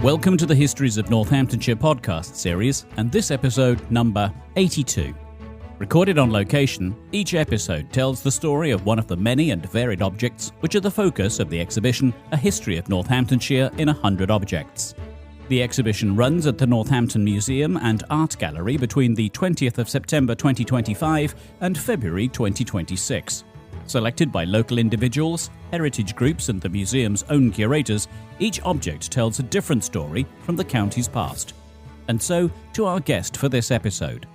Welcome to the Histories of Northamptonshire podcast series, and this episode number 82. Recorded on location, each episode tells the story of one of the many and varied objects which are the focus of the exhibition A History of Northamptonshire in 100 Objects. The exhibition runs at the Northampton Museum and Art Gallery between the 20th of September 2025 and February 2026. Selected by local individuals, heritage groups and the museum's own curators, each object tells a different story from the county's past. And so, to our guest for this episode.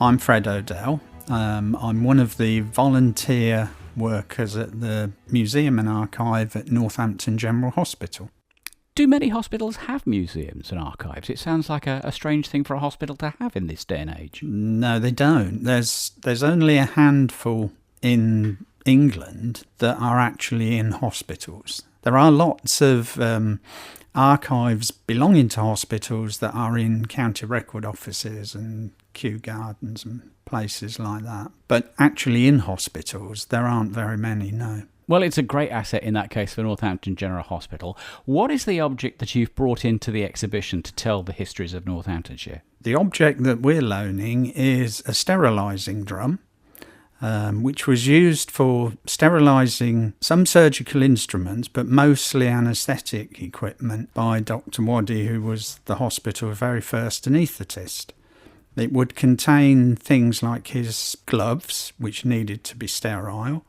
I'm Fred O'Dell. I'm one of the volunteer workers at the Museum and Archive at Northampton General Hospital. Do many hospitals have museums and archives? It sounds like a strange thing for a hospital to have in this day and age. No, they don't. There's only a handful in England that are actually in hospitals. There are lots of archives belonging to hospitals that are in county record offices and Kew Gardens and places like that. But actually in hospitals, there aren't very many, no. Well, it's a great asset in that case for Northampton General Hospital. What is the object that you've brought into the exhibition to tell the histories of Northamptonshire? The object that we're loaning is a sterilising drum, which was used for sterilising some surgical instruments, but mostly anaesthetic equipment, by Dr. Waddy, who was the hospital's very first anaesthetist. It would contain things like his gloves, which needed to be sterile,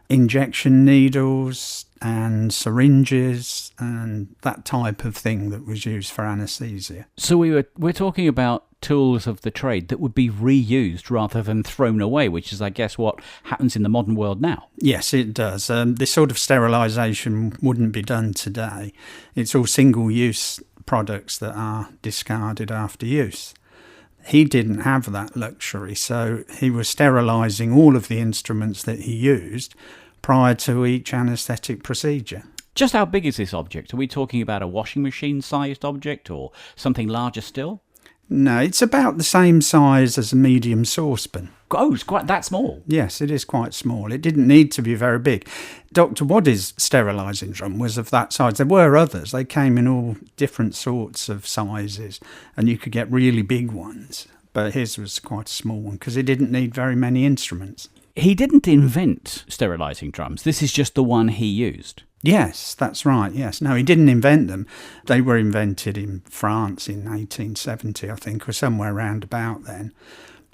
injection needles and syringes and that type of thing that was used for anaesthesia. So we're talking about tools of the trade that would be reused rather than thrown away, which is, I guess, what happens in the modern world now. Yes, it does. This sort of sterilisation wouldn't be done today. It's all single-use products that are discarded after use. He didn't have that luxury, so he was sterilising all of the instruments that he used prior to each anaesthetic procedure. Just how big is this object? Are we talking about a washing machine-sized object or something larger still? No, it's about the same size as a medium saucepan. Oh, it's quite that small? Yes, it is quite small. It didn't need to be very big. Dr. Waddy's sterilising drum was of that size. There were others. They came in all different sorts of sizes, and you could get really big ones. But his was quite a small one because it didn't need very many instruments. He didn't invent sterilising drums. This is just the one he used. Yes, that's right, yes. No, he didn't invent them. They were invented in France in 1870, I think, or somewhere round about then.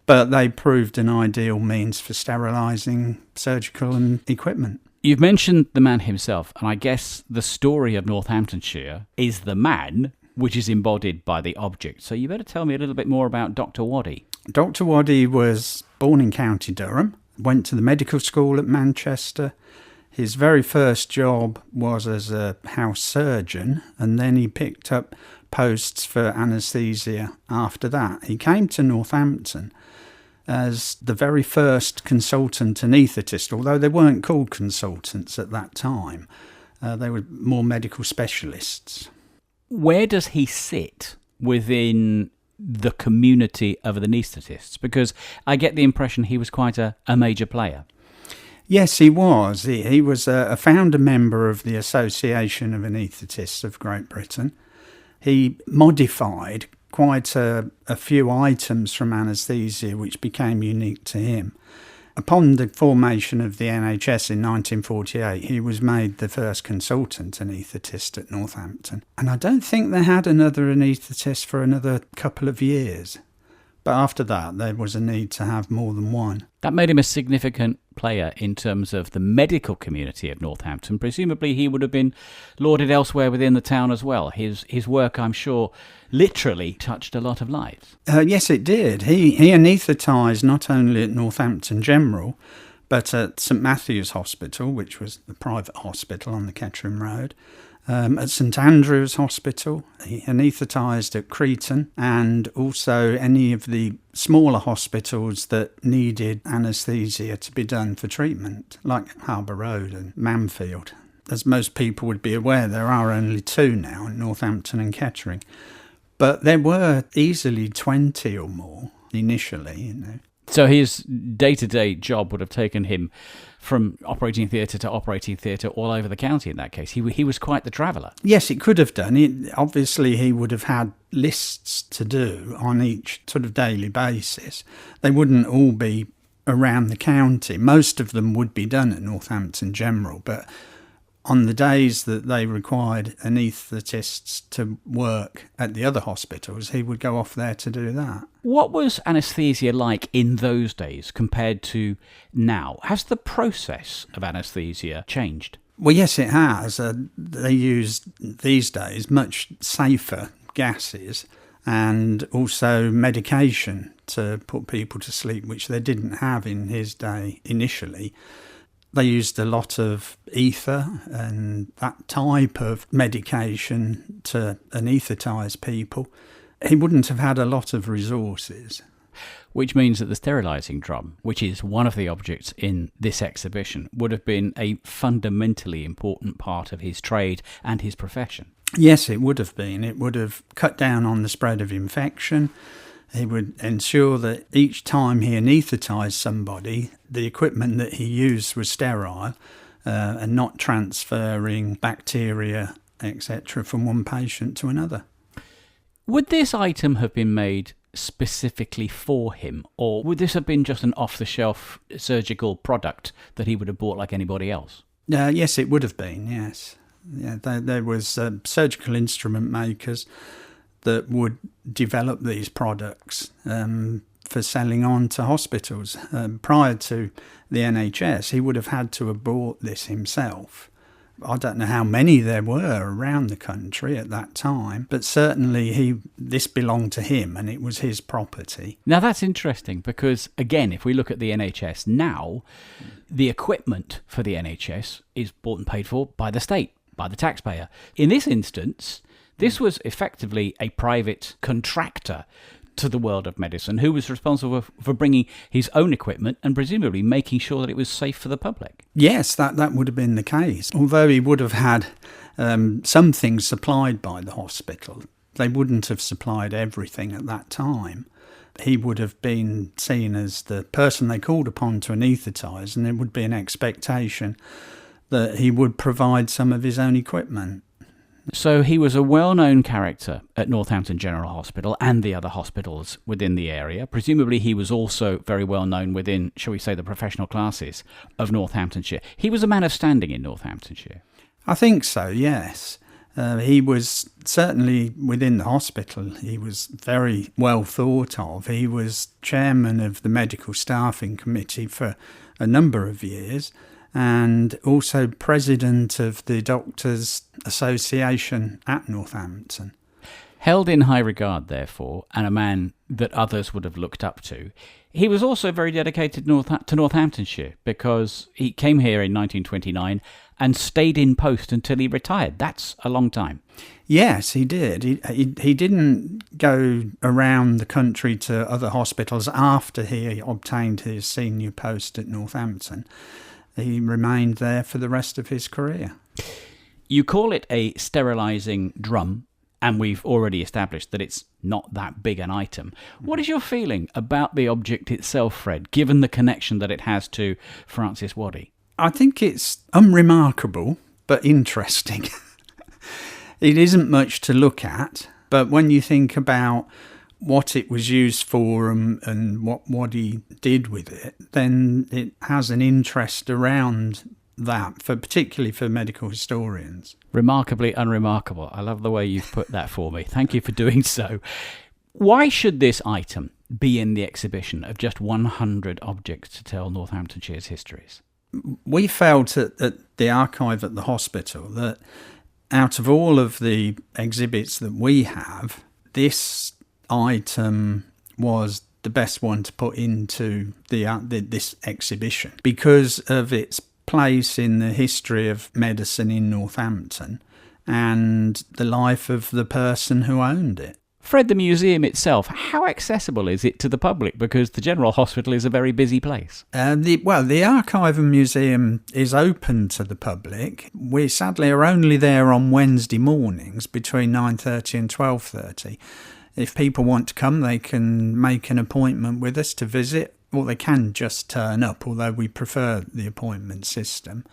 But they proved an ideal means for sterilising surgical and equipment. You've mentioned the man himself, and I guess the story of Northamptonshire is the man, which is embodied by the object. So you better tell me a little bit more about Dr. Waddy. Dr. Waddy was born in County Durham, went to the medical school at Manchester. His very first job was as a house surgeon, and then he picked up posts for anaesthesia after that. He came to Northampton as the very first consultant anaesthetist, although they weren't called consultants at that time. They were more medical specialists. Where does he sit within the community of anaesthetists? Because I get the impression he was quite a major player. Yes, he was. He was a founder member of the Association of Anaesthetists of Great Britain. He modified quite a few items from anaesthesia which became unique to him. Upon the formation of the NHS in 1948, he was made the first consultant anaesthetist at Northampton. And I don't think they had another anaesthetist for another couple of years. But after that, there was a need to have more than one. That made him a significant player in terms of the medical community of Northampton. Presumably he would have been lauded elsewhere within the town as well. His work, I'm sure, literally touched a lot of lives. Yes, it did. He anaesthetised not only at Northampton General, but at St Matthew's Hospital, which was the private hospital on the Kettering Road, at St Andrew's Hospital. He anaesthetised at Cretan, and also any of the smaller hospitals that needed anaesthesia to be done for treatment, like Harbour Road and Manfield. As most people would be aware, there are only two now in Northampton and Kettering. But there were easily 20 or more initially, So his day-to-day job would have taken him from operating theatre to operating theatre all over the county in that case. He was quite the traveller. Yes, it could have done. Obviously, he would have had lists to do on each sort of daily basis. They wouldn't all be around the county. Most of them would be done at Northampton General, but on the days that they required anaesthetists to work at the other hospitals, he would go off there to do that. What was anaesthesia like in those days compared to now? Has the process of anaesthesia changed? Well, yes, it has. They use these days much safer gases and also medication to put people to sleep, which they didn't have in his day initially. They used a lot of ether and that type of medication to anaesthetise people. He wouldn't have had a lot of resources. Which means that the sterilising drum, which is one of the objects in this exhibition, would have been a fundamentally important part of his trade and his profession. Yes, it would have been. It would have cut down on the spread of infection. He would ensure that each time he anaesthetised somebody, the equipment that he used was sterile and not transferring bacteria, etc., from one patient to another. Would this item have been made specifically for him, or would this have been just an off-the-shelf surgical product that he would have bought like anybody else? Yes, it would have been, yes. Yeah, there was surgical instrument makers that would develop these products for selling on to hospitals. Prior to the NHS, he would have had to have bought this himself. I don't know how many there were around the country at that time, but certainly this belonged to him and it was his property. Now that's interesting because, again, if we look at the NHS now, the equipment for the NHS is bought and paid for by the state, by the taxpayer. In this instance, this was effectively a private contractor to the world of medicine who was responsible for bringing his own equipment and presumably making sure that it was safe for the public. Yes, that would have been the case. Although he would have had some things supplied by the hospital, they wouldn't have supplied everything at that time. He would have been seen as the person they called upon to anaesthetise, and there would be an expectation that he would provide some of his own equipment. So he was a well-known character at Northampton General Hospital and the other hospitals within the area. Presumably he was also very well known within, shall we say, the professional classes of Northamptonshire. He was a man of standing in Northamptonshire. I think so, yes. He was certainly within the hospital. He was very well thought of. He was chairman of the medical staffing committee for a number of years, and also president of the Doctors' Association at Northampton. Held in high regard, therefore, and a man that others would have looked up to. He was also very dedicated to Northamptonshire because he came here in 1929 and stayed in post until he retired. That's a long time. Yes, he did. He didn't go around the country to other hospitals after he obtained his senior post at Northampton. He remained there for the rest of his career. You call it a sterilising drum, and we've already established that it's not that big an item. What is your feeling about the object itself, Fred, given the connection that it has to Francis Waddy? I think it's unremarkable, but interesting. It isn't much to look at, but when you think about what it was used for and what he did with it, then it has an interest around that, particularly for medical historians. Remarkably unremarkable. I love the way you've put that for me. Thank you for doing so. Why should this item be in the exhibition of just 100 objects to tell Northamptonshire's histories? We felt at the archive at the hospital that out of all of the exhibits that we have, this item was the best one to put into this exhibition because of its place in the history of medicine in Northampton and the life of the person who owned it. Fred, the museum itself, how accessible is it to the public? Because the General Hospital is a very busy place. The archive and museum is open to the public. We sadly are only there on Wednesday mornings between 9:30 and 12:30. If people want to come, they can make an appointment with us to visit, or they can just turn up, although we prefer the appointment system.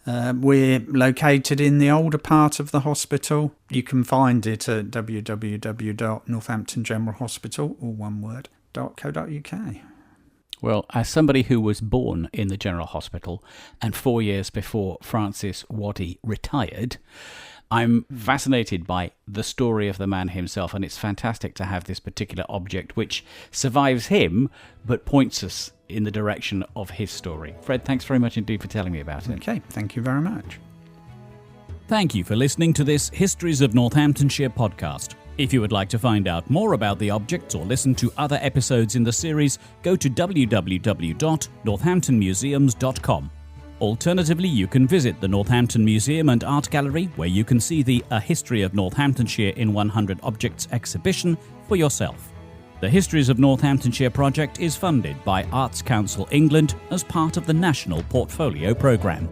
We're located in the older part of the hospital. You can find it at www.Northampton General Hospital, all one word, .co.uk. Well, as somebody who was born in the General Hospital and 4 years before Francis Waddy retired, I'm fascinated by the story of the man himself, and it's fantastic to have this particular object which survives him but points us in the direction of his story. Fred, thanks very much indeed for telling me about it. Okay, thank you very much. Thank you for listening to this Histories of Northamptonshire podcast. If you would like to find out more about the objects or listen to other episodes in the series, go to www.northamptonmuseums.com. Alternatively, you can visit the Northampton Museum and Art Gallery, where you can see the A History of Northamptonshire in 100 Objects exhibition for yourself. The Histories of Northamptonshire project is funded by Arts Council England as part of the National Portfolio Programme.